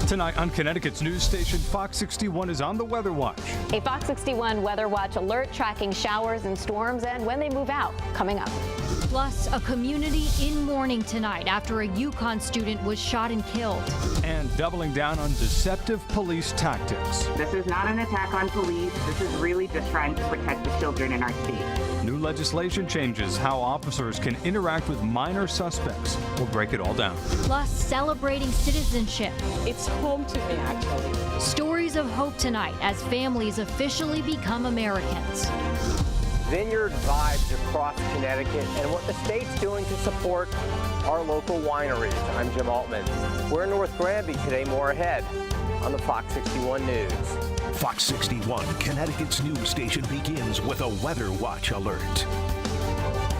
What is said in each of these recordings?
Tonight on Connecticut's news station, Fox 61 is on the weather watch. A Fox 61 weather watch alert tracking showers and storms and when they move out, coming up. Plus, a community in mourning tonight after a UConn student was shot and killed. And doubling down on deceptive police tactics. This is not an attack on police. This is really just trying to protect the children in our state. New legislation changes how officers can interact with minor suspects. We'll break it all down. Plus, celebrating citizenship. It's home to me, actually. Stories of hope tonight as families officially become Americans. Vineyard vibes across Connecticut and what the state's doing to support our local wineries. I'm Jim Altman. We're in North Granby today. More ahead on the Fox 61 News. Fox 61, Connecticut's news station, begins with a weather watch alert.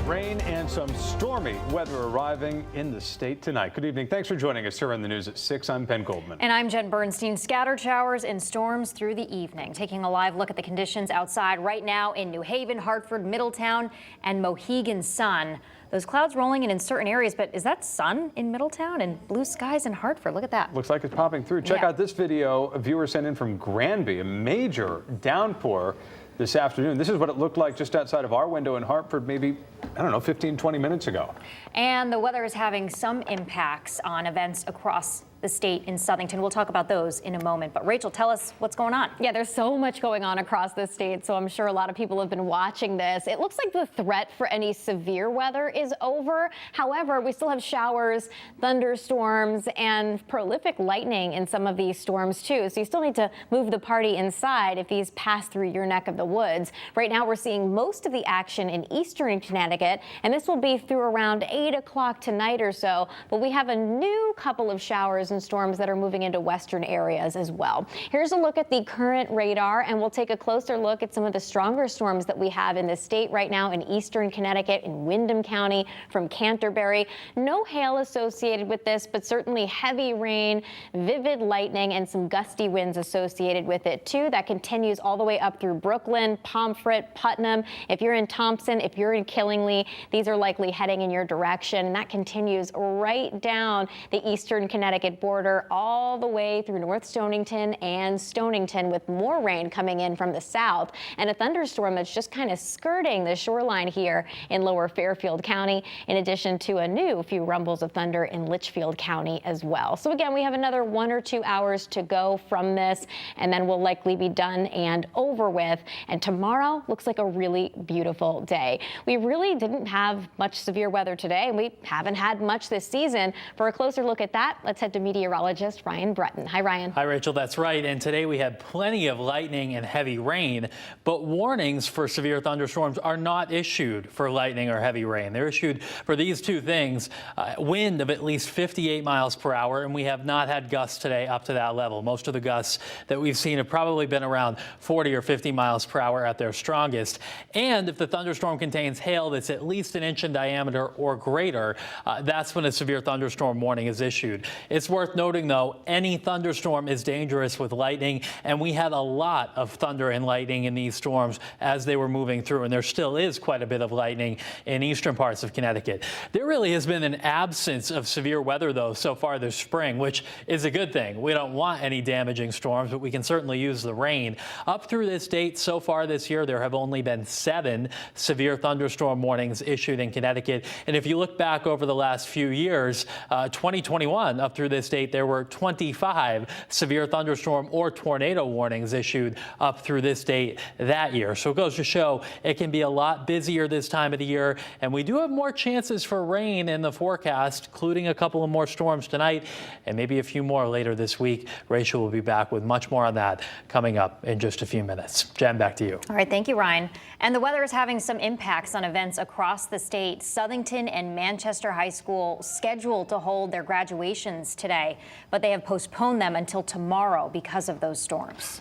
Rain and some stormy weather arriving in the state tonight. Good evening. Thanks for joining us here on the news at 6. I'm Ben Goldman. And I'm Jen Bernstein. Scattered showers and storms through the evening. Taking a live look at the conditions outside right now in New Haven, Hartford, Middletown, and Mohegan Sun. Those clouds rolling in certain areas, but is that sun in Middletown and blue skies in Hartford? Look at that. Looks like it's popping through. Check out this video a viewer sent in from Granby, a major downpour this afternoon. This is what it looked like just outside of our window in Hartford, maybe, I don't know, 15, 20 minutes ago. And the weather is having some impacts on events across the state in Southington. We'll talk about those in a moment. But Rachel, tell us what's going on. Yeah, there's so much going on across the state, so I'm sure a lot of people have been watching this. It looks like the threat for any severe weather is over. However, we still have showers, thunderstorms, and prolific lightning in some of these storms too. So you still need to move the party inside if these pass through your neck of the woods. Right now, we're seeing most of the action in eastern Connecticut, and this will be through around 8 o'clock tonight or so. But we have a new couple of showers and storms that are moving into western areas as well. Here's a look at the current radar, and we'll take a closer look at some of the stronger storms that we have in the state right now in eastern Connecticut, in Windham County, from Canterbury. No hail associated with this, but certainly heavy rain, vivid lightning, and some gusty winds associated with it too. That continues all the way up through Brooklyn, Pomfret, Putnam. If you're in Thompson, if you're in Killingly, these are likely heading in your direction, and that continues right down the eastern Connecticut border all the way through North Stonington and Stonington, with more rain coming in from the south, and a thunderstorm that's just kind of skirting the shoreline here in lower Fairfield County, in addition to a new few rumbles of thunder in Litchfield County as well. So again, we have another 1 or 2 hours to go from this, and then we'll likely be done and over with. And tomorrow looks like a really beautiful day. We really didn't have much severe weather today, and we haven't had much this season. For a closer look at that, let's head to meteorologist Ryan Breton. Hi, Ryan. Hi, Rachel. That's right. And today we had plenty of lightning and heavy rain, but warnings for severe thunderstorms are not issued for lightning or heavy rain. They're issued for these two things: wind of at least 58 miles per hour, and we have not had gusts today up to that level. Most of the gusts that we've seen have probably been around 40 or 50 miles per hour at their strongest. And if the thunderstorm contains hail that's at least an inch in diameter or greater, that's when a severe thunderstorm warning is issued. It's worth noting, though, any thunderstorm is dangerous with lightning, and we had a lot of thunder and lightning in these storms as they were moving through, and there still is quite a bit of lightning in eastern parts of Connecticut. There really has been an absence of severe weather, though, so far this spring, which is a good thing. We don't want any damaging storms, but we can certainly use the rain. Up through this date, so far this year, there have only been 7 severe thunderstorm warnings issued in Connecticut, and if you look back over the last few years, 2021 up through this date, there were 25 severe thunderstorm or tornado warnings issued up through this date that year. So it goes to show it can be a lot busier this time of the year, and we do have more chances for rain in the forecast, including a couple of more storms tonight and maybe a few more later this week. Rachel will be back with much more on that coming up in just a few minutes. Jen, back to you. All right, thank you, Ryan. And the weather is having some impacts on events across the state. Southington and Manchester High School scheduled to hold their graduations today, but they have postponed them until tomorrow because of those storms.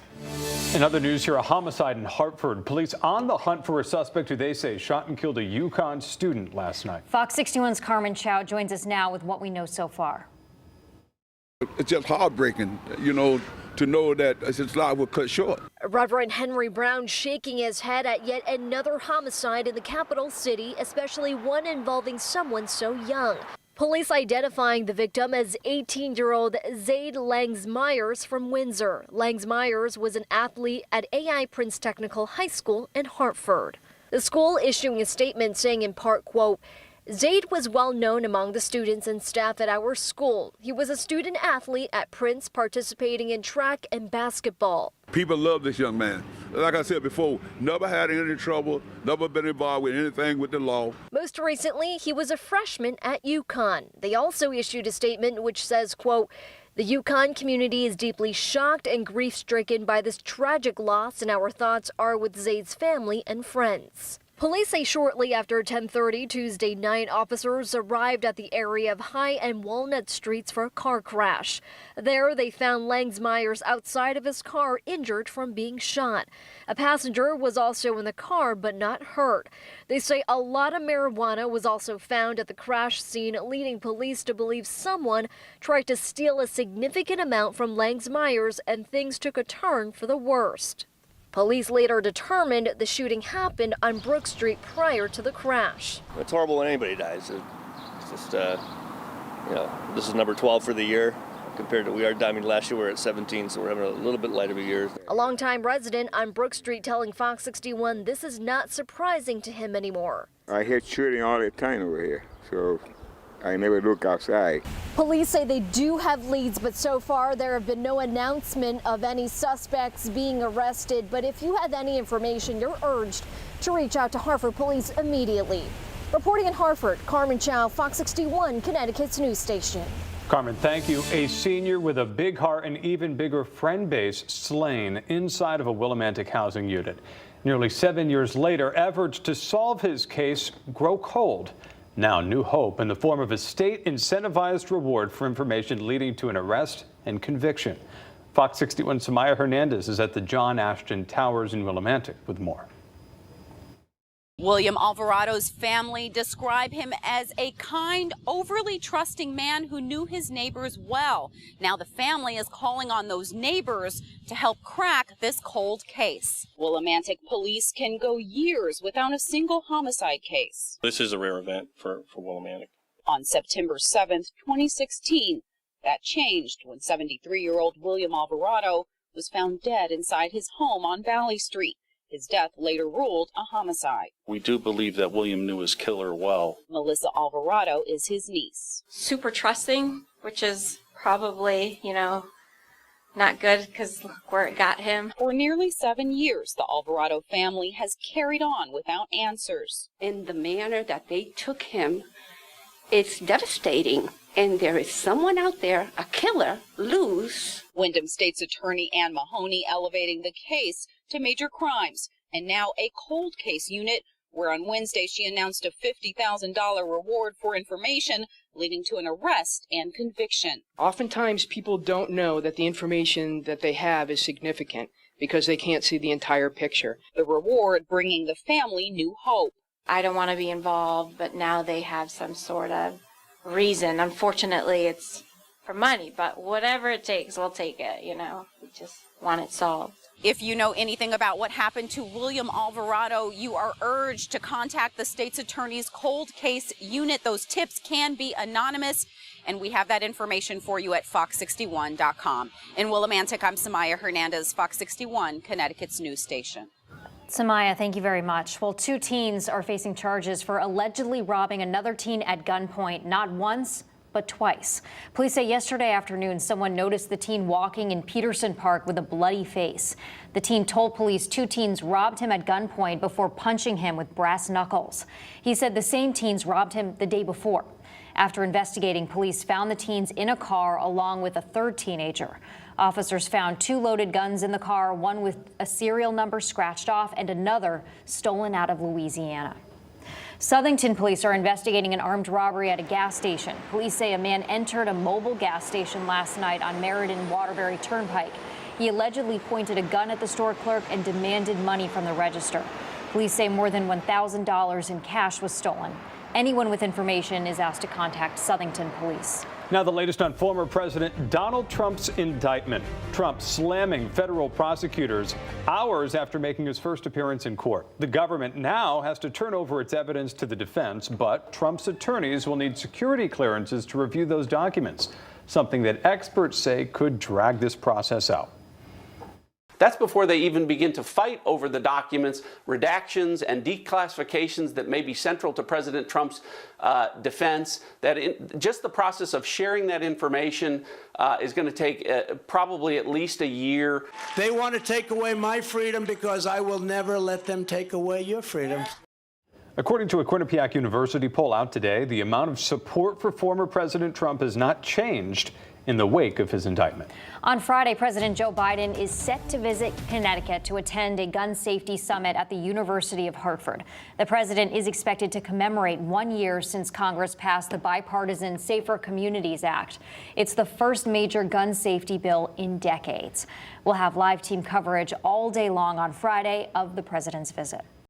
In other news here, a homicide in Hartford. Police on the hunt for a suspect who they say shot and killed a UConn student last night. Fox 61's Carmen Chow joins us now with what we know so far. It's just heartbreaking, to know that his life was cut short. Reverend Henry Brown shaking his head at yet another homicide in the capital city, especially one involving someone so young. Police identifying the victim as 18-year-old Zaid Langs-Myers from Windsor. Langs-Myers was an athlete at AI Prince Technical High School in Hartford. The school issuing a statement saying in part, quote, Zaid was well known among the students and staff at our school. He was a student athlete at Prince, participating in track and basketball. People love this young man. Like I said before, never had any trouble, never been involved with anything with the law. Most recently, he was a freshman at UConn. They also issued a statement which says, quote, the UConn community is deeply shocked and grief-stricken by this tragic loss, and our thoughts are with Zaid's family and friends. Police say shortly after 10:30 Tuesday night, officers arrived at the area of High and Walnut Streets for a car crash. There, they found Langs-Myers outside of his car, injured from being shot. A passenger was also in the car, but not hurt. They say a lot of marijuana was also found at the crash scene, leading police to believe someone tried to steal a significant amount from Langs-Myers, and things took a turn for the worst. Police later determined the shooting happened on Brook Street prior to the crash. It's horrible when anybody dies. It's just, this is number 12 for the year. Compared to we are diving last year, we were at 17, so we're having a little bit lighter of a year. A longtime resident on Brook Street telling Fox 61 this is not surprising to him anymore. I hear shooting all the time over here, so I never look outside. Police say they do have leads, but so far there have been no announcement of any suspects being arrested. But if you have any information, you're urged to reach out to Hartford Police immediately. Reporting in Hartford, Carmen Chow, Fox 61, Connecticut's news station. Carmen, thank you. A senior with a big heart and even bigger friend base slain inside of a Willimantic housing unit. Nearly 7 years later, efforts to solve his case grow cold. Now, new hope in the form of a state-incentivized reward for information leading to an arrest and conviction. Fox 61's Samaya Hernandez is at the John Ashton Towers in Willimantic with more. William Alvarado's family describe him as a kind, overly trusting man who knew his neighbors well. Now the family is calling on those neighbors to help crack this cold case. Willimantic police can go years without a single homicide case. This is a rare event for Willimantic. On September 7th, 2016, that changed when 73-year-old William Alvarado was found dead inside his home on Valley Street. His death later ruled a homicide. We do believe that William knew his killer well. Melissa Alvarado is his niece. Super trusting, which is probably, not good because where it got him. For nearly 7 years, the Alvarado family has carried on without answers. In the manner that they took him, it's devastating. And there is someone out there, a killer, loose. Wyndham State's Attorney Ann Mahoney elevating the case to major crimes, and now a cold case unit, where on Wednesday she announced a $50,000 reward for information, leading to an arrest and conviction. Oftentimes people don't know that the information that they have is significant because they can't see the entire picture. The reward bringing the family new hope. I don't want to be involved, but now they have some sort of reason. Unfortunately, it's for money, but whatever it takes, we'll take it, We just want it solved. If you know anything about what happened to William Alvarado, you are urged to contact the state's attorney's cold case unit. Those tips can be anonymous, and we have that information for you at fox61.com. In Willimantic, I'm Samaya Hernandez, Fox 61, Connecticut's news station. Samaya, thank you very much. Well, 2 teens are facing charges for allegedly robbing another teen at gunpoint, not once, but twice. Police say yesterday afternoon someone noticed the teen walking in Peterson Park with a bloody face. The teen told police 2 teens robbed him at gunpoint before punching him with brass knuckles. He said the same teens robbed him the day before. After investigating, police found the teens in a car along with a 3rd teenager. Officers found 2 loaded guns in the car, one with a serial number scratched off and another stolen out of Louisiana. Southington police are investigating an armed robbery at a gas station. Police say a man entered a mobile gas station last night on Meriden-Waterbury Turnpike. He allegedly pointed a gun at the store clerk and demanded money from the register. Police say more than $1,000 in cash was stolen. Anyone with information is asked to contact Southington police. Now the latest on former President Donald Trump's indictment. Trump slamming federal prosecutors hours after making his first appearance in court. The government now has to turn over its evidence to the defense, but Trump's attorneys will need security clearances to review those documents, something that experts say could drag this process out. That's before they even begin to fight over the documents, redactions, and declassifications that may be central to President Trump's defense. Just the process of sharing that information is going to take probably at least a year. They want to take away my freedom because I will never let them take away your freedom. According to a Quinnipiac University poll out today, the amount of support for former President Trump has not changed in the wake of his indictment. On Friday, President Joe Biden is set to visit Connecticut to attend a gun safety summit at the University of Hartford. The president is expected to commemorate 1 year since Congress passed the bipartisan Safer Communities Act. It's the first major gun safety bill in decades. We'll have live team coverage all day long on Friday of the president's visit.